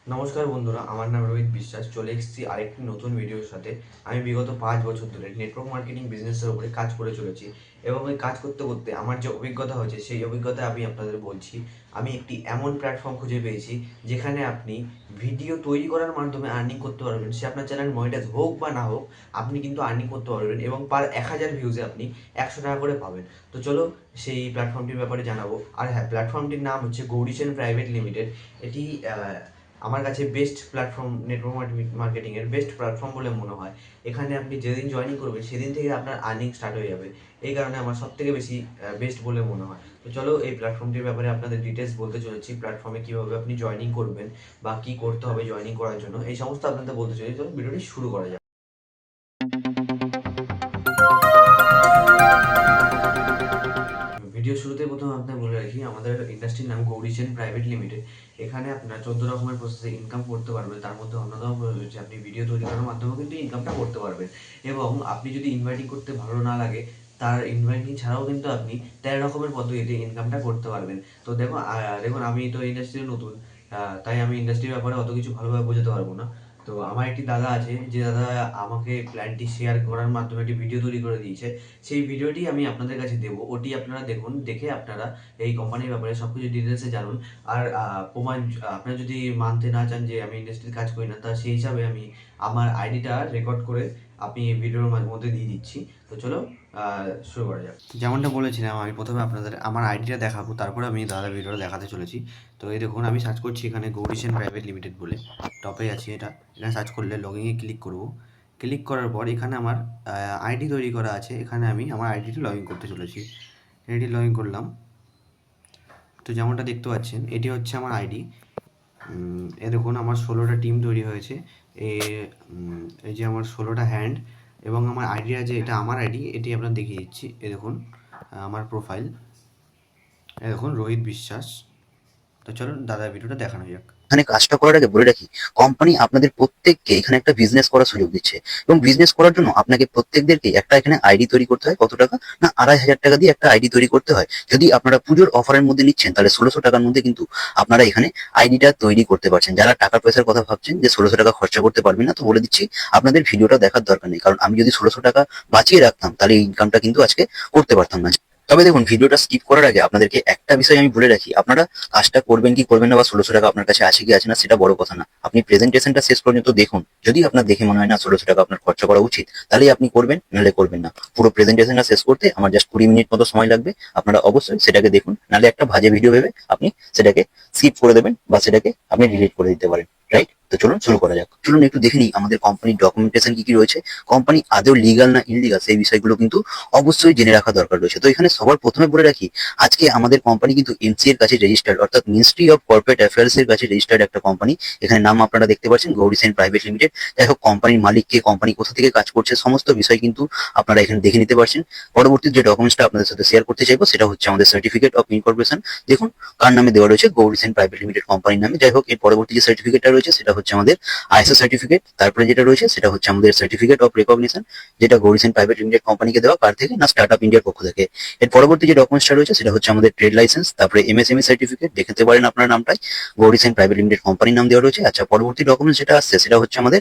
নমস্কার বন্ধুরা, আমার নাম রোহিত বিশ্বাস। চলে এসেছি আরেকটি নতুন ভিডিওর সাথে। আমি বিগত 5 বছর ধরে নেটওয়ার্ক মার্কেটিং বিজনেসের উপরে কাজ করে চলেছি এবং এই কাজ করতে করতে আমার যে অভিজ্ঞতা হয়েছে সেই অভিজ্ঞতা আমি আপনাদের বলছি। আমি একটি এমন প্ল্যাটফর্ম খুঁজে পেয়েছি যেখানে আপনি ভিডিও তৈরি করার মাধ্যমে আর্নিং করতে পারবেন। সে আপনার চ্যানেল মনিটাইজ হোক বা না হোক, আপনি কিন্তু আর্নিং করতে পারবেন এবং পার 1000 ভিউজে আপনি 100 টাকা করে পাবেন। তো চলো সেই প্ল্যাটফর্মটির ব্যাপারে জানাবো। আর হ্যাঁ, প্ল্যাটফর্মটির নাম হচ্ছে গৌরীসেন প্রাইভেট লিমিটেড। এটি আমার কাছে বেস্ট প্ল্যাটফর্ম, নেটওয়ার্ক মার্কেটিংয়ের বেস্ট প্ল্যাটফর্ম বলে মনে হয়। এখানে আপনি যেদিন জয়েনিং করবেন সেদিন থেকে আপনার আর্নিং স্টার্ট হয়ে যাবে। এই কারণে আমার সবথেকে বেশি বেস্ট বলে মনে হয়। তো চলো এই প্ল্যাটফর্মটির ব্যাপারে আপনাদের ডিটেলস বলতে চলেছি। প্ল্যাটফর্মে কীভাবে আপনি জয়েনিং করবেন বা কী করতে হবে জয়েনিং করার জন্য, এই সমস্ত আপনাদের বলতে চলেছি। চলো ভিডিওটি শুরু করা যাক। ভিডিও শুরুতে প্রথমে আপনাকে বলে রাখি, আমাদের ইন্ডাস্ট্রির নাম গৌরীসেন প্রাইভেট লিমিটেড। এখানে আপনারা 14 রকমের প্রসেসে ইনকাম করতে পারবেন। তার মধ্যে অন্যতম হচ্ছে আপনি ভিডিও তৈরি করার মাধ্যমেও কিন্তু ইনকামটা করতে পারবেন। এবং আপনি যদি ইনভাইটিং করতে ভালো না লাগে, তার ইনভাইটিং ছাড়াও কিন্তু আপনি 13 রকমের পদ্ধতিতে ইনকামটা করতে পারবেন। তো দেখুন আমি তো ইন্ডাস্ট্রিতে নতুন, তাই আমি ইন্ডাস্ট্রির ব্যাপারে অত কিছু ভালোভাবে বোঝাতে পারবো না। তো আমার একটি দাদা আছে, যে দাদা আমাকে প্ল্যানটি শেয়ার করার মাধ্যমে একটি ভিডিও তৈরি করে দিয়েছে। সেই ভিডিওটি আমি আপনাদের কাছে দেবো, ওটি আপনারা দেখুন। দেখে আপনারা এই কোম্পানির ব্যাপারে সব কিছু ডিটেলসে জানুন। আর প্রমাণ, আপনারা যদি মানতে না চান যে আমি ইন্ডাস্ট্রির কাজ করি না, তা সেই হিসাবে আমি আমার আইডিটা রেকর্ড করে আপনি এই ভিডিওর মধ্যে দিয়ে দিচ্ছি। তো চলো শুরু করা যাক। যেমনটা বলেছিলাম, আমি প্রথমে আপনাদের আমার আইডিটা দেখাবো, তারপরে আমি দাদা ভিডিওটা দেখাতে চলেছি। তো এই দেখুন, আমি সার্চ করছি এখানে গৌরীসেন প্রাইভেট লিমিটেড বলে, টপে আছি এটা। এখানে সার্চ করলে লগইনে ক্লিক করব। ক্লিক করার পর এখানে আমার আইডি তৈরি করা আছে। এখানে আমি আমার আইডিটি লগ ইন করতে চলেছি। আইডি লগ ইন করলাম। তো যেমনটা দেখতে পাচ্ছেন, এটি হচ্ছে আমার আইডি। এ দেখুন, আমার 16টা টিম তৈরি হয়েছে। এই যে আমার 16টা হ্যান্ড, এবং আমার আইডি আছে, এটা আমার আইডি, এটি আপনার দেখিয়ে দিচ্ছি। এ দেখুন আমার প্রোফাইল, এ দেখুন রোহিত বিশ্বাস। তো চলুন দাদা ভিডিওটা দেখানো যাক। এখানে কাজটা করার আগে বলে রাখি, কোম্পানি আপনাদের প্রত্যেককে এখানে একটা বিজনেস করার সুযোগ দিচ্ছে এবং বিজনেস করার জন্য আপনাকে প্রত্যেকদেরকে একটা এখানে আইডি তৈরি করতে হয়। কত টাকা না, 2500 টাকা দিয়ে একটা আইডি তৈরি করতে হয়। যদি আপনারা পুজোর অফারের মধ্যে নিচ্ছেন তাহলে 1600 টাকার মধ্যে কিন্তু আপনারা এখানে আইডিটা তৈরি করতে পারছেন। যারা টাকা পয়সার কথা ভাবছেন যে 1600 টাকা খরচা করতে পারবেন না, তো বলে দিচ্ছি আপনাদের ভিডিওটা দেখার দরকার নেই, কারণ আমি যদি 1600 টাকা বাঁচিয়ে রাখতাম তাহলে এই ইনকামটা কিন্তু আজকে করতে পারতাম না। তবে দেখুন, ভিডিওটা স্কিপ করার আগে আপনাদেরকে একটা বিষয় আমি বলে রাখি, আপনারা কাজটা করবেন কি করবেন না বা 1600 টাকা আপনার কাছে আছে কি আছে না সেটা বড় কথা না। আপনি প্রেজেন্টেশনটা শেষ পর্যন্ত দেখুন। যদি আপনার দেখে মনে হয় না 1600 টাকা আপনার খরচা করা উচিত, তাহলে আপনি করবেন, নাহলে করবেন না। পুরো প্রেজেন্টেশনটা শেষ করতে আমার জাস্ট 20 মিনিট মতো সময় লাগবে। আপনারা অবশ্যই সেটাকে দেখুন, নাহলে একটা বাজে ভিডিও ভেবে আপনি সেটাকে স্কিপ করে দেবেন বা সেটাকে আপনি ডিলিট করে দিতে পারেন। রাইট? তো চলুন শুরু করা যাক। চলুন একটু দেখে নিই আমাদের কোম্পানির ডকুমেন্টেশন কি কি রয়েছে। কোম্পানি আদৌ লিগাল না ইনলিগাল সেই বিষয়গুলো কিন্তু অবশ্যই জেনে রাখা দরকার রয়েছে। তো এখানে সবার প্রথমে বলে রাখি, আজকে আমাদের কোম্পানি কিন্তু এমসি এর কাছে রেজিস্টার্ড, অর্থাৎ মিনিস্ট্রি অফ কর্পোরেট অ্যাফেয়ার্স এর কাছে রেজিস্টার্ড একটা কোম্পানি। এখানে নাম আপনারা দেখতে পাচ্ছেন গৌরীসেন প্রাইভেট লিমিটেড। যাই হোক, কোম্পানির মালিক কে, কোম্পানি কোথা থেকে কাজ করছে, সমস্ত বিষয় কিন্তু আপনারা এখানে দেখে নিতে পারছেন। পরবর্তী যে ডকুমেন্টসটা আপনাদের সাথে শেয়ার করতে চাইবো সেটা হচ্ছে আমাদের সার্টিফিকেট অফ ইনকর্পোরেশন। দেখুন কার নামে দেওয়া রয়েছে, গৌরীসেন প্রাইভেট লিমিটেড কোম্পানির নামে। যাই হোক, এর পরবর্তী যে সার্টিফিকেটটা রয়েছে সেটা হচ্ছে আমাদের আইএসও সার্টিফিকেট। তারপরে যেটা রয়েছে সেটা হচ্ছে আমাদের সার্টিফিকেট অফ রেকগনিশন, যেটা গৌরীসেন প্রাইভেট লিমিটেড কোম্পানিকে দেওয়া, কার থেকে না, স্টার্ট আপ ইন্ডিয়ার পক্ষ থেকে। এর পরবর্তী যে ডকুমেন্টসটা রয়েছে সেটা হচ্ছে আমাদের ট্রেড লাইসেন্স, তারপরে এমএসএমই সার্টিফিকেট, দেখতে পারেন আপনার নামটাই গৌরীসেন প্রাইভেট লিমিটেড কোম্পানির নাম দেওয়া রয়েছে। আচ্ছা, পরবর্তী ডকুমেন্ট যেটা আসছে সেটা হচ্ছে আমাদের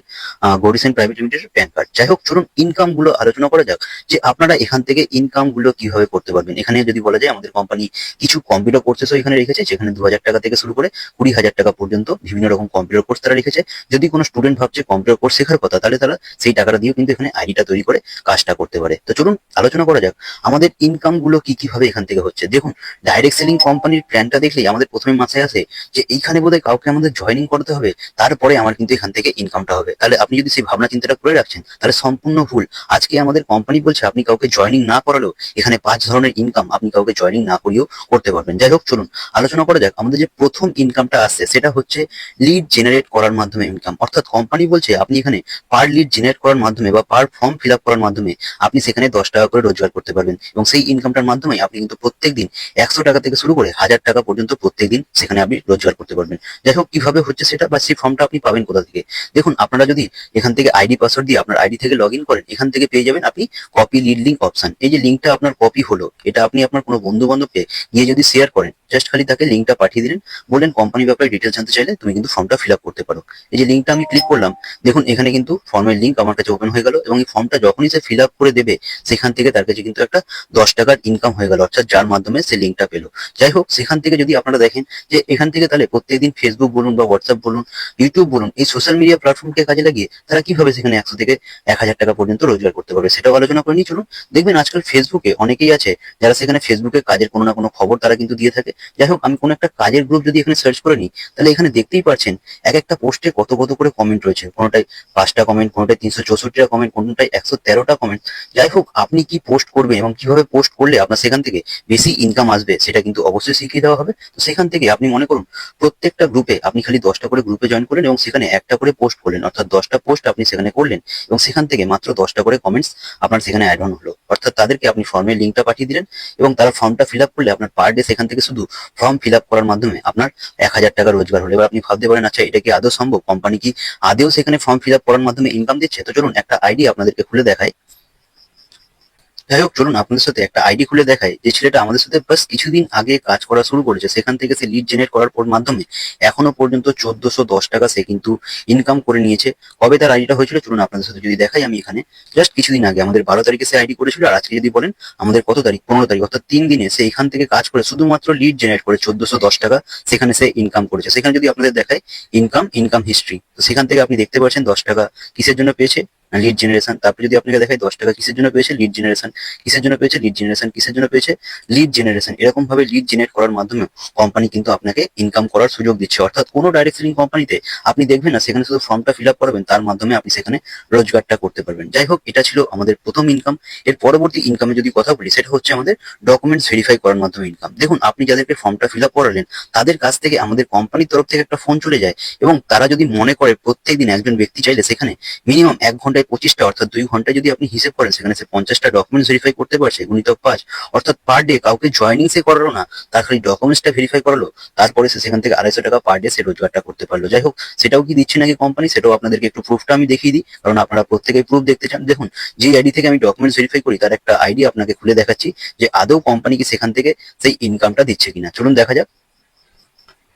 গৌরীসেন প্রাইভেট লিমিটেড প্যান কার্ড। যাই হোক, চলুন ইনকাম গুলো আলোচনা করা যাক, যে আপনারা এখান থেকে ইনকাম গুলো কিভাবে করতে পারবেন। এখানে যদি বলা যায়, আমাদের কোম্পানি কিছু কম্পিউটার কোর্সেসও এখানে রেখেছে, যেখানে 2000 টাকা থেকে শুরু করে 20,000 টাকা পর্যন্ত বিভিন্ন রকম কম্পিউটার কোর্স তারা রেখেছে। যদি কোনো স্টুডেন্ট ভাবছে কম্পিউটার কোর্স শেখার কথা, তাহলে তারা সেই টাকাটা দিয়েও কিন্তু এখানে আইডিটা তৈরি করে কাজটা করতে পারে। তো চলুন আলোচনা করা যাক আমাদের ইনকাম গুলো কি কিভাবে এখান থেকে হচ্ছে। দেখুন, ডাইরেক্ট সেলিং কোম্পানির প্ল্যানটা দেখলেই আমাদের প্রথমে মাথায় আসে যে এইখানে বোধহয় কাউকে আমাদের জয়েনিং করতে হবে, তারপরে আমার কিন্তু এখান থেকে ইনকামটা হবে। তাহলে আপনি যদি সেই ভাবনা চিন্তাটা করে রাখছেন তাহলে সম্পূর্ণ ভুল। আজকে আমাদের কোম্পানি বলছে আপনি কাউকে জয়েনিং না করালেও এখানে 5 ধরনের ইনকাম আপনি কাউকে জয়েনিং না করিয়েও করতে পারবেন। যাই হোক, চলুন আলোচনা করা যাক। আমাদের যে প্রথম ইনকামটা আসছে সেটা হচ্ছে লিড জেনারেট করার মাধ্যমে ইনকাম, অর্থাৎ কোম্পানি বলছে আপনি এখানে পার লিড জেনারেট করার মাধ্যমে বা পার ফর্ম ফিল আপ করার মাধ্যমে আপনি সেখানে 10 টাকা করে রোজগার করতে পারবেন, এবং সেই ইনকামটার মাধ্যমে আপনি কিন্তু প্রত্যেকদিন 100 টাকা থেকে শুরু করে 1000 টাকা পর্যন্ত প্রত্যেকদিন সেখানে আপনি রোজগার করতে পারবেন। যাই হোক, কিভাবে হচ্ছে সেটা বা সেই ফর্মটা আপনি পাবেন কোথা থেকে? দেখুন, আপনারা যদি এখান থেকে আইডি পাসওয়ার্ড দিয়ে আপনার আইডি থেকে লগ ইন করেন, এখান থেকে পেয়ে যাবেন আপনি কপি লিড লিঙ্ক অপশন। এই যে লিঙ্কটা আপনার কপি হলো, এটা আপনি আপনার কোনো বন্ধু বান্ধবকে গিয়ে যদি শেয়ার করেন, জাস্ট খালি তাকে লিঙ্কটা পাঠিয়ে দিলেন, বললেন কোম্পানির ব্যাপারে ডিটেলস জানতে চাইলে তুমি কিন্তু ফর্মটা ফিল আপ করতে পারো। এই যে লিঙ্কটা আমি ক্লিক করলাম, দেখুন এখানে কিন্তু ফর্মের লিঙ্ক আমার কাছে ওপেন হয়ে গেল, এবং এই ফর্মটা যখনই সে ফিল আপ করে দেবে সেখান থেকে তার কাছে কিন্তু একটা 10 টাকার ইনকাম হয়ে গেল, অর্থাৎ যার মাধ্যমে সে লিঙ্কটা পেলো। যাই হোক, সেখান থেকে যদি আপনারা দেখেন যে এখান থেকে তাহলে প্রত্যেকদিন ফেসবুক বলুন বা হোয়াটসঅ্যাপ বলুন, ইউটিউব বলুন, এই সোশ্যাল মিডিয়া প্ল্যাটফর্মকে কাজে লাগিয়ে তারা কিভাবে সেখানে 100 থেকে 1000 টাকা পর্যন্ত রোজগার করতে পারবে সেটাও আলোচনা করে নিয়ে চলুন। দেখবেন আজকাল ফেসবুকে অনেকেই আছে যারা সেখানে ফেসবুকে কাজের কোনো না কোনো খবর তারা কিন্তু দিয়ে থাকে। যাই হোক, আমি কোনো একটা কাজের গ্রুপ যদি এখানে সার্চ করে নিই, তাহলে এখানে দেখতেই পাচ্ছেন এক একটা পোস্টে কত কত করে কমেন্ট রয়েছে, কোনোটাই 5টা কমেন্ট, কোনোটাই 364টা কমেন্ট, কোনোটাই 113টা কমেন্ট। যাই হোক, আপনি কি পোস্ট করবেন এবং কিভাবে পোস্ট করলে আপনার সেখান থেকে বেশি ইনকাম আসবে সেটা কিন্তু অবশ্যই শিখিয়ে দেওয়া হবে। তো সেখান থেকে আপনি মনে করুন প্রত্যেকটা গ্রুপে আপনি খালি 10টা করে গ্রুপে জয়েন করলেন এবং সেখানে একটা করে পোস্ট করলেন, অর্থাৎ 10টা পোস্ট আপনি সেখানে করলেন, এবং সেখান থেকে মাত্র 10টা করে কমেন্টস আপনার সেখানে অ্যাড অন হলো, অর্থাৎ তাদেরকে আপনি ফর্মের লিঙ্কটা পাঠিয়ে দিলেন, এবং তারা ফর্মটা ফিল আপ করলে আপনার পার ডে সেখান থেকে শুধু ফর্ম ফিল আপ করার মাধ্যমে আপনার 1000 টাকা রোজগার হলো। এবার আপনি ভাবতে পারেন, আচ্ছা এটা কি আদৌ সম্ভব? কোম্পানি কি আদেও সেখানে ফর্ম ফিল আপ করার মাধ্যমে ইনকাম দিচ্ছে? তো চলুন একটা আইডি আপনাদেরকে খুলে দেখাই। যাই হোক, চলুন আপনাদের সাথে একটা আইডি খুলে দেখাই। যে ছেলেটা আমাদের সাথে বাস কিছুদিন আগে কাজ করা শুরু করেছে, সেখান থেকে সে লিড জেনারেট করার পর মাধ্যমে এখনো পর্যন্ত 1410 টাকা সে কিন্তু ইনকাম করে নিয়েছে। কবে তার আইডিটা হয়েছিল চলুন আপনাদের সাথে যদি দেখাই। আমি এখানে জাস্ট কিছুদিন আগে আমাদের 12 তারিখে সে আইডি করেছিল, আর আজকে যদি বলেন আমাদের কত তারিখ, 15 তারিখ, অর্থাৎ 3 দিনে সে এখান থেকে কাজ করে শুধুমাত্র লিড জেনারেট করে 1410 টাকা সেখানে সে ইনকাম করেছে। সেখানে যদি আপনাদের দেখায় ইনকাম হিস্ট্রি, তো সেখান থেকে আপনি দেখতে পাচ্ছেন 10 টাকা কিসের জন্য পেয়েছে, লিড জেনারেশন। তারপরে যদি আপনাকে দেখায় 10 টাকা কিসের জন্য পেয়েছে, লিড জেনারেশন। কিসের জন্য পেয়েছে, লিড জেনারেশন। কিসের জন্য পেয়েছে, লিড জেনারেশন। এরকম ভাবে লিড জেনারেট করার মাধ্যমে কোম্পানি কিন্তু আপনাকে ইনকাম করার সুযোগ দিচ্ছে। অর্থাৎ কোনো ডাইরেক্ট সেলিং কোম্পানিতে আপনি দেখবেন না, সেখানে শুধু ফর্মটা ফিল আপ করাবেন, তার মাধ্যমে আপনি সেখানে রোজগারটা করতে পারবেন। যাই হোক, এটা ছিল আমাদের প্রথম ইনকাম। এর পরবর্তী ইনকামের যদি কথা বলি, সেটা হচ্ছে আমাদের ডকুমেন্টস ভেরিফাই করার মাধ্যমে ইনকাম। দেখুন, আপনি যাদেরকে ফর্মটা ফিল আপ করালেন তাদের কাছ থেকে আমাদের কোম্পানির তরফ থেকে একটা ফোন চলে যায়, এবং তারা যদি মনে করে প্রত্যেকদিন একজন ব্যক্তি চাইলে সেখানে মিনিমাম 1 ঘন্টায় 25টা, অর্থাৎ 2 ঘন্টায় যদি আপনি হিসেব করেন সেখানে সে 50টা ডকুমেন্টস ভেরিফাই করতে পারছে, গুণিতক 5, অর্থাৎ পার ডে কাউকে জয়নিং সে করালো না, তার খালি ডকুমেন্টসটা ভেরিফাই করালো, তারপরে সে সেখান থেকে 250 টাকা পার ডে সে রোজগারটা করতে পারলো। যাই হোক, সেটাও কি দিচ্ছে নাকি কোম্পানি, সেটাও আপনাদেরকে একটু প্রুফটা আমি দেখিয়ে দিই, কারণ আপনারা প্রত্যেকেই প্রুফ দেখতে চান। দেখুন, যে আইডি থেকে আমি ডকুমেন্টস ভেরিফাই করি তার একটা আইডি আপনাকে খুলে দেখাচ্ছি, যে আদৌ কোম্পানি কি সেখান থেকে সেই ইনকামটা দিচ্ছে কিনা। চলুন দেখা যাক।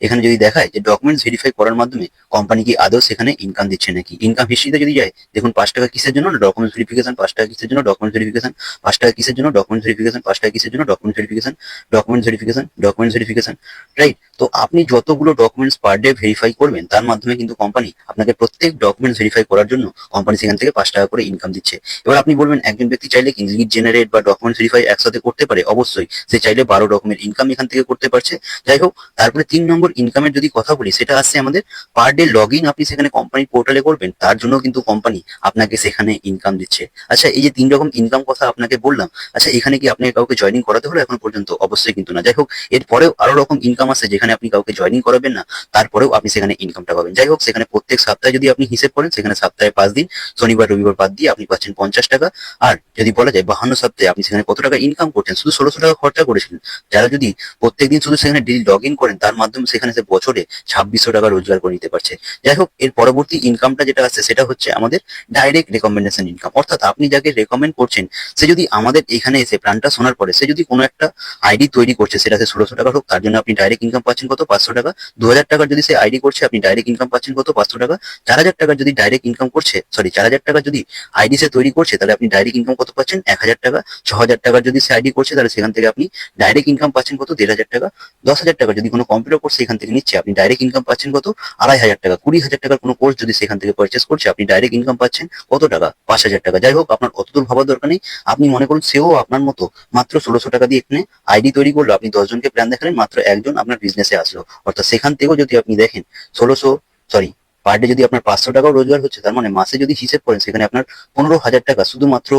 এখানে যদি দেখায় যে ডকুমেন্টস ভেরিফাই করার মাধ্যমে কোম্পানি কি আদৌ সেখানে ইনকাম দিচ্ছে নাকি। ইনকাম হিস্ট্রিতে যদি যায়, দেখুন 5 টাকা কিসের জন্য, ডকুমেন্টস ভেরিফিকেশন। 5 টাকা কিসের জন্য, ডকুমেন্টস ভেরিফিকেশন। 5 টাকা কিসের জন্য, ডকুমেন্টস ভেরিফিকেশন। 5 টাকা কিসের জন্য, documents verification. Documents verification, documents verification, right. তো আপনি যতগুলো ডকুমেন্টস পার ডে ভেরিফাই করবেন, তার মাধ্যমে কিন্তু কোম্পানি আপনাকে প্রত্যেক ডকুমেন্টস ভেরিফাই করার জন্য কোম্পানি সেখান থেকে 5 টাকা করে ইনকাম দিচ্ছে। এবার আপনি বলবেন, একজন ব্যক্তি চাইলে কি লিড জেনারেট বা ডকুমেন্টস ভেরিফাই একসাথে করতে পারে? অবশ্যই, সে চাইলে 12 রকমের ইনকাম এখান থেকে করতে পারছে। যাই হোক, তারপরে 3 নম্বর ইনকামের যদি কথা বলি, সেটা আসছে আমাদের পার ডে লগ ইন আপনি সেখানে কোম্পানির পোর্টালে করবেন, তার জন্য কিন্তু কোম্পানি আপনাকে সেখানে ইনকাম দিচ্ছে। আচ্ছা, এই যে 3 রকম ইনকাম কথা আপনাকে বললাম, আচ্ছা এখানে কি আপনাকে কাউকে জয়েনিং করাতে হলো এখন পর্যন্ত? অবশ্যই কিন্তু না। যাই হোক, এরপরেও আরো রকম ইনকাম আছে যেখানে আপনি কাউকে জয়েনিং করাবেন না, তারপরেও আপনি সেখানে ইনকামটা পাবেন। যাই হোক, সেখানে প্রত্যেক সপ্তাহে যদি আপনি হিসেব করেন, সেখানে সপ্তাহে 5 দিন, শনিবার রবিবার বাদ দিয়ে আপনি পাচ্ছেন 50 টাকা। আর যদি বলা যায় 52 সপ্তাহে আপনি সেখানে কত টাকা ইনকাম করছেন, শুধু 1600 টাকা খরচা করেছিলেন। যারা যদি প্রত্যেকদিন শুধু সেখানে ডেলি লগ ইন করেন, তার মাধ্যমে সেখানে সে বছরে 2600 টাকা রোজগার করে নিতে পারছে। যাই হোক, এর পরবর্তী ইনকামটা যেটা আছে সেটা হচ্ছে আমাদের ডাইরেক্ট রেকমেন্ডেশন ইনকাম। অর্থাৎ আপনি যাকে রেকমেন্ড করছেন, সে যদি আমাদের এখানে এসে প্ল্যানটা শোনার পরে সে যদি কোনো একটা আইডি তৈরি করছে, সেটা সে 1600 টাকা হোক, তার জন্য আপনি ডাইরেক্ট ইনকাম পাচ্ছেন কত, 500 টাকা। 2000 টাকার যদি সে আইডি করছে, আপনি ডাইরেক্ট ইনকাম পাচ্ছেন কত, 500 টাকা। 4000 টাকার যদি ডাইরেক্ট ইনকাম করছে, সরি 4000 টাকা যদি আইডি সে তৈরি করছে, তাহলে আপনি ডাইরেক্ট ইনকাম কত পাচ্ছেন, 1000 টাকা। 6000 টাকার যদি সে আইডি করছে, তাহলে সেখান থেকে আপনি ডাইরেক্ট ইনকাম পাচ্ছেন কত, 1500 টাকা। 10,000 টাকা যদি কোনো কম্পিউটার কোর্স সেখান থেকে নিচ্ছে, আপনি ডাইরেক্ট ইনকাম পাচ্ছেন কত, 2500 টাকা। 20,000 টাকার কোনো কোর্স যদি সেখান থেকে পারচেস করছে, আপনি ডাইরেক্ট ইনকাম পাচ্ছেন কত টাকা, 5000 টাকা। যাই হোক, আপনার অতদূর ভাবার দরকার নেই। আপনি মনে করুন সেও আপনার মতো মাত্র 1600 টাকা দিয়ে এখানে আইডি তৈরি করলো, আপনি 10 জনকে প্ল্যান দেখালেন, মাত্র একজন আপনার বিজনেসে আসলো। অর্থাৎ সেখান থেকেও যদি আপনি দেখেন 1600, সরি, পার ডে যদি আপনার 500 টাকাও রোজগার হচ্ছে, তার মানে মাসে যদি হিসেব করেন সেখানে আপনার 15,000 টাকা শুধুমাত্র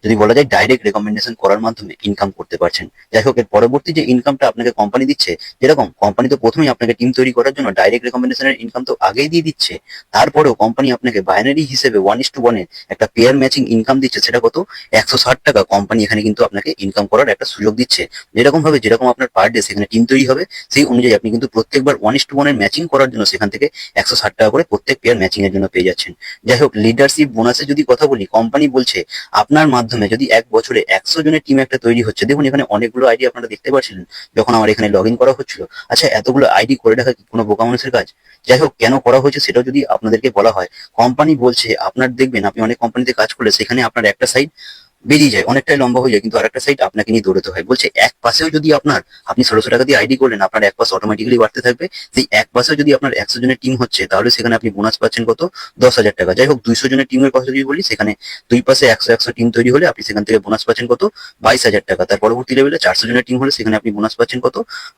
যদি বলা যায় ডাইরেক্ট রেকমেন্ডেশন করার মাধ্যমে ইনকাম করতে পারছেন। যাই হোক, এর পরবর্তী যে ইনকামটা আপনাকে কোম্পানি দিচ্ছে, যেরকম কোম্পানি তো প্রথমেই আপনাকে টিম তৈরি করার জন্য ডাইরেক্ট রেকমেন্ডেশনের ইনকাম তো আগেই দিয়ে দিচ্ছে, তারপরেও কোম্পানি আপনাকে বাইনারি হিসেবে 1:1 একটা পেয়ার ম্যাচিং ইনকাম দিচ্ছে। সেটা কত? 160 টাকা কোম্পানি এখানে কিন্তু আপনাকে ইনকাম করার একটা সুযোগ দিচ্ছে। যেরকম আপনার পার ডে সেখানে টিম তৈরি হবে, সেই অনুযায়ী আপনি কিন্তু প্রত্যেকবার 1:1 এর ম্যাচিং করার জন্য সেখান থেকে 160 টাকা করে প্রত্যেক পেয়ার ম্যাচিং এর জন্য পেয়ে যাচ্ছেন। যাই হোক, লিডারশিপ বোনাসে যদি কথা বলি, কোম্পানি বলছে আপনার মাধ্যমে যদি এক বছরে 100 জনের টিম একটা তৈরি হচ্ছে, দেখুন এখানে অনেকগুলো আইডি আপনারা দেখতে পাচ্ছিলেন যখন আমার এখানে লগ ইন করা হচ্ছিল। আচ্ছা, এতগুলো আইডি করে রাখা কি কোনো বোকা মানুষের কাজ? যাই হোক, কেন করা হয়েছে সেটাও যদি আপনাদেরকে বলা হয়, কোম্পানি বলছে আপনার দেখবেন আপনি অনেক কোম্পানিতে কাজ করলে সেখানে আপনার একটা সাইড বেরিয়ে যায়, অনেকটাই লম্বা হয়ে যায়, কিন্তু আরেকটা সাইড আপনাকে নিয়ে দৌড়াতে হয়। বলছে এক পাশেও যদি আপনি 1600 টাকা দিয়ে আইডি করলেন, আপনার এক পাশ অটোমেটিক্যালি বাড়তে থাকবে। সেই এক পাশেও যদি আপনার 100 জনের টিম হচ্ছে, তাহলে সেখানে আপনি বোনাস পাচ্ছেন কত? 10,000 টাকা। যাই হোক, 200 জনের টিমের কথা যদি বলি, সেখানে দুই পাশে 100 টিম তৈরি হলে আপনি সেখান থেকে বোনাস পাচ্ছেন কত? 22,000 টাকা। তার পরবর্তী লেভেলে 400 জনের টিম হলে সেখানে আপনি বোনাস পাচ্ছেন কত?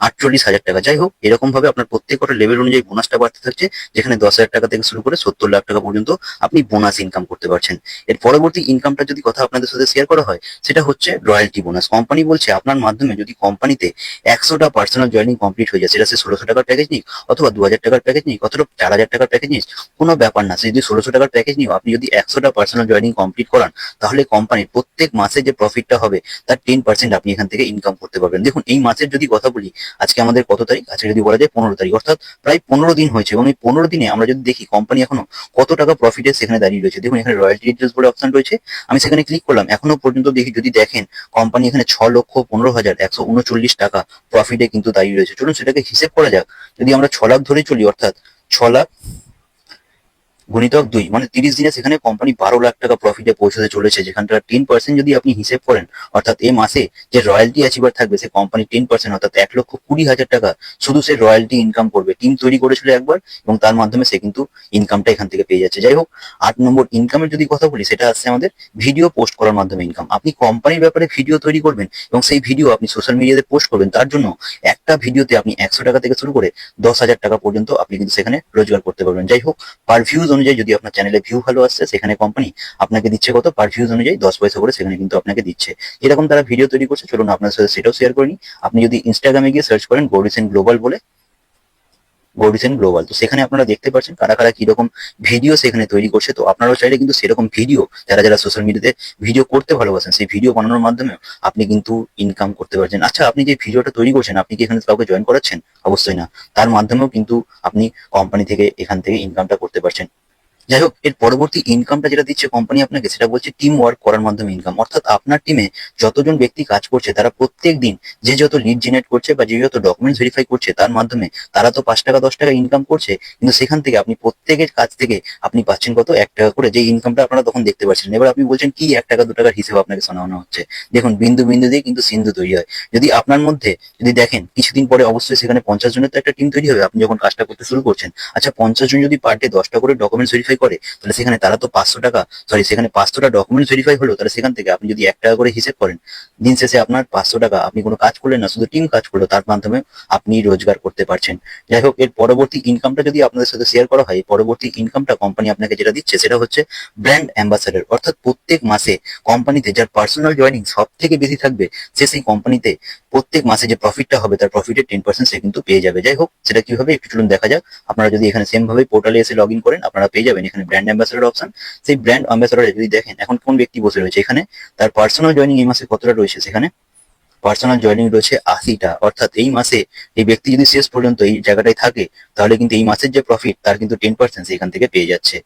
48,000 টাকা। যাই হোক, এরকম ভাবে আপনার প্রত্যেকটা লেভেল অনুযায়ী বোনাসটা বাড়তে থাকছে, যেখানে 10,000 টাকা থেকে শুরু করে 70 লাখ টাকা পর্যন্ত আপনি বোনাস ইনকাম করতে পারছেন। এর পরবর্তী ইনকামটা যদি কথা আপনাদের সাথে শেয়ার করা হয়, সেটা হচ্ছে রয়্যালটি বোনাস। কোম্পানি বলছে আপনার মাধ্যমে যদি কোম্পানিতে 100টা পার্সোনাল জয়েনিং কমপ্লিট হয়ে যায়, সেটা সে 1600 টাকার প্যাকেজ নিক অথবা 2000 টাকার প্যাকেজ নিক অথবা 4000 টাকার প্যাকেজ নিক, কোনো ব্যাপার না। সে যদি 1600 টাকার প্যাকেজ নিও, আপনি যদি 100টা পার্সোনাল জয়েনিং কমপ্লিট করান, তাহলে কোম্পানির প্রত্যেক মাসে যে প্রফিটটা হবে তার 10% আপনি এখান থেকে ইনকাম করতে পারবেন। দেখুন, এই মাসের যদি কথা বলি, আজকে আমাদের কত তারিখ? আজকে যদি বলা যায় 15 তারিখ, অর্থাৎ প্রায় 15 দিন হয়েছে, এবং এই 15 দিনে আমরা যদি দেখি কোম্পানি এখনো কত টাকা প্রফিটে সেখানে দাঁড়িয়ে রয়েছে। দেখুন, এখানে রয়্যালটি ডিটেলস বলে অপশন রয়েছে, আমি সেখানে ক্লিক করলাম। এখনো পর্যন্ত দেখি, যদি দেখেন, কোম্পানি এখানে 6,15,139 টাকা প্রফিটে কিন্তু দাঁড়িয়ে রয়েছে। চলুন সেটাকে হিসেব করা যাক। যদি আমরা 6 লাখ ধরে চলি, অর্থাৎ 6 লাখ গুণিতক 2 মানে 30 দিনে সেখানে কোম্পানি 12 লাখ টাকা প্রফিটে পৌঁছতে চলেছে, যেখানটা 10% যদি আপনি হিসেব করেন, অর্থাৎ এই মাসে যে রয়্যালটি অ্যাচিভার থাকবে সে কোম্পানি 10%, অর্থাৎ 1,20,000 টাকা শুধু সে রয়্যালটি ইনকাম করবে। টিম তৈরি করেছিল একবার, এবং তার মাধ্যমে সে কিন্তু ইনকামটা এখান থেকে পেয়ে যাচ্ছে। যাই হোক, 8 নম্বর ইনকামের যদি কথা বলি, সেটা আসছে আমাদের ভিডিও পোস্ট করার মাধ্যমে ইনকাম। আপনি কোম্পানির ব্যাপারে ভিডিও তৈরি করবেন এবং সেই ভিডিও আপনি সোশ্যাল মিডিয়াতে পোস্ট করবেন, তার জন্য একটা ভিডিওতে আপনি 100 টাকা থেকে শুরু করে 10,000 টাকা পর্যন্ত আপনি কিন্তু সেখানে রোজগার করতে পারবেন। যাই হোক, পার ভিউজ অনুযায়ী যদি আপনার চ্যানেলে ভিউ ভালো আসছে, সেখানে কোম্পানি আপনাকে দিচ্ছে কত? পার ভিউজ অনুযায়ী 10 পয়সা করে সেখানে কিন্তু আপনাকে দিচ্ছে। এরকম তারা ভিডিও তৈরি করছে। চলুন আপনার সাথে সেটাও শেয়ার করে নিই। আপনি যদি ইনস্টাগ্রামে গিয়ে সার্চ করেন গৌরীসেন গ্লোবাল বলে, গৌরীসেন গ্লোবাল, তো সেখানে আপনারা দেখতে পাচ্ছেন কারা কারা কিরকম ভিডিও সেখানে তৈরি করছে। তো আপনারাও চাইলে কিন্তু সেরকম ভিডিও, যারা যারা সোশ্যাল মিডিয়াতে ভিডিও করতে ভালোবাসেন, সেই ভিডিও বানানোর মাধ্যমে আপনি কিন্তু ইনকাম করতে পারছেন। আচ্ছা, আপনি যে ভিডিওটা তৈরি করছেন, আপনি কি এখানে কাউকে জয়েন করাচ্ছেন? অবশ্যই না। তার মাধ্যমেও কিন্তু আপনি কোম্পানি থেকে এখান থেকে ইনকামটা করতে পারছেন। যাই হোক, এর পরবর্তী ইনকামটা যেটা দিচ্ছে কোম্পানি আপনাকে, সেটা বলছে টিম ওয়ার্ক করার মাধ্যমে ইনকাম। অর্থাৎ আপনার টিমে যতজন ব্যক্তি কাজ করছে, তারা প্রত্যেক দিন যে যত লিড জেনারেট করছে বা যে যত ডকুমেন্টস ভেরিফাই করছে, তার মাধ্যমে তারা তো 5 টাকা 10 টাকা ইনকাম করছে, কিন্তু সেখান থেকে আপনি প্রত্যেকের কাছ থেকে আপনি পাচ্ছেন কত? 1 টাকা করে। যে ইনকামটা আপনারা তখন দেখতে পাচ্ছেন। এবার আপনি বলছেন কি 1 টাকা 2 টাকার হিসেবে আপনাকে শোনানো হচ্ছে? দেখুন, বিন্দু বিন্দু দিয়ে কিন্তু সিন্ধু তৈরি হয়। যদি আপনার মধ্যে যদি দেখেন, কিছুদিন পরে অবশ্যই সেখানে 50 জনের তো একটা টিম তৈরি হবে আপনি যখন কাজটা করতে শুরু করছেন। আচ্ছা, 50 জন যদি পার ডে 10টা করে ডকুমেন্টস ভেরিফাই করে, তাহলে সেখানে তারা তো 500 টাকা, সেখানে 500টা ডকুমেন্টস ভেরিফাই হলো, তাহলে সেখান থেকে আপনি যদি 1 টাকা করে হিসেব করেন, দিন শেষে আপনার 500 টাকা, আপনি কোনো কাজ করলেন না, শুধু টিম কাজ করলো, তার মাধ্যমে আপনি রোজগার করতে পারছেন। যাই হোক, এর পরবর্তী ইনকামটা যদি আপনাদের সাথে শেয়ার করা হয়, পরবর্তী ইনকামটা কোম্পানি আপনাকে যেটা দিচ্ছে, সেটা হচ্ছে ব্র্যান্ড অ্যাম্বাসাডার। অর্থাৎ প্রত্যেক মাসে কোম্পানিতে যার পার্সোনাল জয়েনিং সব থেকে বেশি থাকবে, সে সেই কোম্পানিতে প্রত্যেক মাসে যে প্রফিটটা হবে তার প্রফিটের 10% সে কিন্তু পেয়ে যাবে। যাই হোক, সেটা কিভাবে একটু চলুন দেখা যাক। আপনারা যদি এখানে সেম ভাবে পোর্টালে এসে লগ ইন করেন, আপনারা পেয়ে যাবেন এখানে ব্র্যান্ড অ্যাম্বাসাডার অপশন। সেই ব্র্যান্ড অ্যাম্বাসাডারে যদি দেখেন এখন কোন ব্যক্তি বসে রয়েছে, এখানে তার পার্সোনাল জয়েনিং এই মাসে কতটা রয়েছে, সেখানে পার্সোনাল জয়েনিং রয়েছে 80টা। অর্থাৎ এই মাসে এই ব্যক্তি যদি শেষ পর্যন্ত এই জায়গাটায় থাকে, তাহলে কিন্তু এই মাসের যে প্রফিট তার কিন্তু 10% এখান থেকে পেয়ে যাচ্ছে।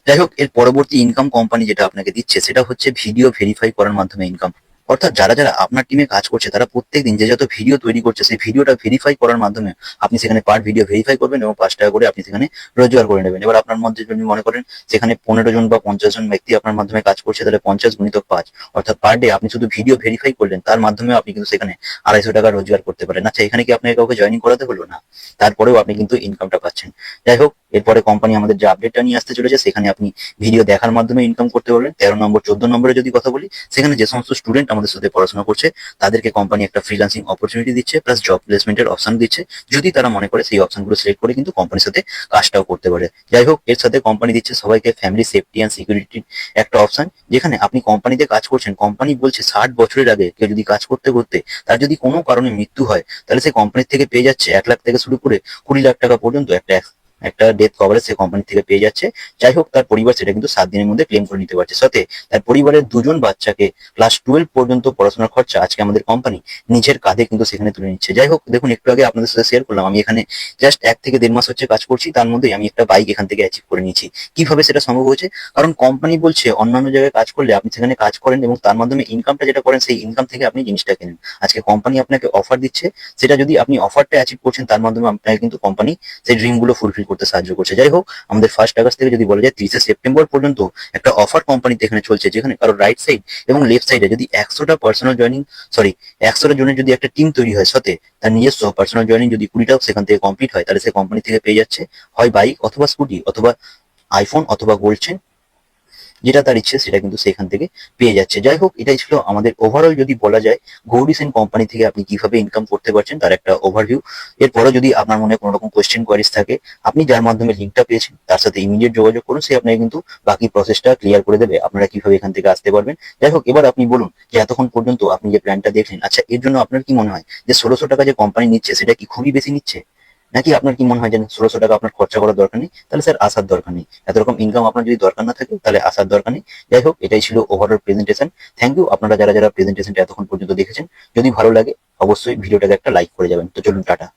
যাই হোক, এর পরবর্তী ইনকাম কোম্পানি যেটা আপনাকে দিচ্ছে, সেটা হচ্ছে ভিডিও ভেরিফাই করার মাধ্যমে ইনকাম। অর্থাৎ যারা যারা আপনার টিমে কাজ করছে, তারা প্রত্যেকদিন যে যত ভিডিও তৈরি করছে, সেই ভিডিওটা ভেরিফাই করার মাধ্যমে আপনি সেখানে পার ভিডিও ভেরিফাই করবেন এবং 5 টাকা করে আপনি সেখানে রোজগার করে নেবেন। এবার আপনার মধ্যে যদি মনে করেন সেখানে 15 জন বা 50 জন ব্যক্তি আপনার মাধ্যমে কাজ করছে, তাহলে 50 গুণিতক 5, অর্থাৎ পার ডে আপনি শুধু ভিডিও ভেরিফাই করলেন, তার মাধ্যমে আপনি কিন্তু সেখানে 250 টাকা রোজগার করতে পারেন। আচ্ছা, এখানে কি আপনাকে কাউকে জয়েনিং করাতে হলো না? তারপরেও আপনি কিন্তু ইনকামটা পাচ্ছেন। যাই হোক, এরপরে কোম্পানি আমাদের যে আপডেটটা নিয়ে আসতে চলেছে, সেখানে আপনি ভিডিও দেখার মাধ্যমে ইনকাম করতে পারবেন। 13 নম্বর 14 নম্বরে যদি কথা বলি, সেখানে যে সমস্ত স্টুডেন্ট আমাদের সাথে পড়াশোনা করছে তাদেরকে কোম্পানি একটা ফ্রিল্যান্সিং অপরচুনিটি দিচ্ছে, প্লাস জব প্লেসমেন্টের অপশন দিচ্ছে, যদি তারা মনে করে সেই অপশনগুলো সিলেক্ট করে কিন্তু কোম্পানির সাথে কাজটাও করতে পারে। যাই হোক, এর সাথে কোম্পানি দিচ্ছে সবাইকে ফ্যামিলি সেফটি অ্যান্ড সিকিউরিটির একটা অপশন, যেখানে আপনি কোম্পানিতে কাজ করছেন, কোম্পানি বলছে 60 বছরের আগে কেউ যদি কাজ করতে করতে তার যদি কোনো কারণে মৃত্যু হয়, তাহলে সে কোম্পানির থেকে পেয়ে যাচ্ছে 1 লাখ থেকে শুরু করে 20 লাখ টাকা পর্যন্ত একটা ডেথ কভারেজ সে কোম্পানি থেকে পেয়ে যাচ্ছে। যাই হোক, তার পরিবার সেটা কিন্তু 7 দিনের মধ্যে ক্লেম করে নিতে পারছে। সাথে তার পরিবারের 2জন বাচ্চাকে ক্লাস 12 পর্যন্ত পড়াশোনার খরচা আজকে আমাদের কোম্পানি নিজের কাঁধে কিন্তু সেখানে তুলে নিচ্ছে। যাই হোক, দেখুন একটু আগে আপনাদের সাথে শেয়ার করলাম, আমি এখানে জাস্ট 1 থেকে 1.5 মাস হচ্ছে কাজ করছি, তার মধ্যে আমি একটা বাইক এখান থেকে অ্যাচিভ করে নিয়েছি। কিভাবে সেটা সম্ভব হয়েছে? কারণ কোম্পানি বলছে অন্যান্য জায়গায় কাজ করলে আপনি সেখানে কাজ করেন এবং তার মাধ্যমে ইনকামটা যেটা করেন সেই ইনকাম থেকে আপনি জিনিসটা কেনেন। আজকে কোম্পানি আপনাকে অফার দিচ্ছে, সেটা যদি আপনি অফারটা অ্যাচিভ করছেন তার মাধ্যমে আপনাকে কিন্তু কোম্পানি সেই ড্রিম গুলো ফুলফিল করতে সাহায্য করছে। যাই হোক, আমাদের 1 আগস্ট থেকে যদি বলা যায় 30 সেপ্টেম্বর পর্যন্ত একটা অফার কোম্পানিতে এখানে চলছে, যেখানে কারো রাইট সাইড এবং লেফট সাইডে যদি 100টা পার্সোনাল জয়নিং 100টা জনের যদি একটা টিম তৈরি হয়, সাথে তার নিজস্ব পার্সোনাল জয়নিং যদি 20টাও সেখান থেকে কমপ্লিট হয়, তাহলে সে কোম্পানি থেকে পেয়ে যাচ্ছে হয় বাইক অথবা স্কুটি অথবা আইফোন অথবা গোল্ড চেন, যেটা তার ইচ্ছে সেটা কিন্তু সেখান থেকে পেয়ে যাচ্ছে। যাই হোক, এটাই ছিল আমাদের ওভারঅল যদি বলা যায় গৌরী সেন কোম্পানি থেকে আপনি কিভাবে ইনকাম করতে পারছেন তার একটা ওভারভিউ। এরপরে যদি আপনার মনে কোনো রকম কোয়েশ্চেন কোয়ারিজ থাকে, আপনি যার মাধ্যমে লিঙ্কটা পেয়েছেন তার সাথে ইমিডিয়েট যোগাযোগ করুন, সে আপনাকে কিন্তু বাকি প্রসেসটা ক্লিয়ার করে দেবে আপনারা কিভাবে এখান থেকে আসতে পারবেন। যাই হোক, এবার আপনি বলুন যে এতক্ষণ পর্যন্ত আপনি যে প্ল্যানটা দেখলেন, আচ্ছা এর জন্য আপনার কি মনে হয় যে 1600 টাকা যে কোম্পানি নিচ্ছে সেটা কি খুবই বেশি নিচ্ছে, নাকি আপনার কি মনে হয় যে 1600 টাকা আপনার খরচা করার দরকার নেই? তাহলে স্যার আসার দরকার নেই। এত রকম ইনকাম আপনার যদি দরকার না থাকে তাহলে আসার দরকার নেই। যাই হোক, এটাই ছিল ওভারঅল প্রেজেন্টেশন। থ্যাংক ইউ আপনারা যারা যারা প্রেজেন্টেশনটা এতক্ষণ পর্যন্ত দেখেছেন। যদি ভালো লাগে অবশ্যই ভিডিওটাকে একটা লাইক করে যাবেন। তো চলুন, টাটা।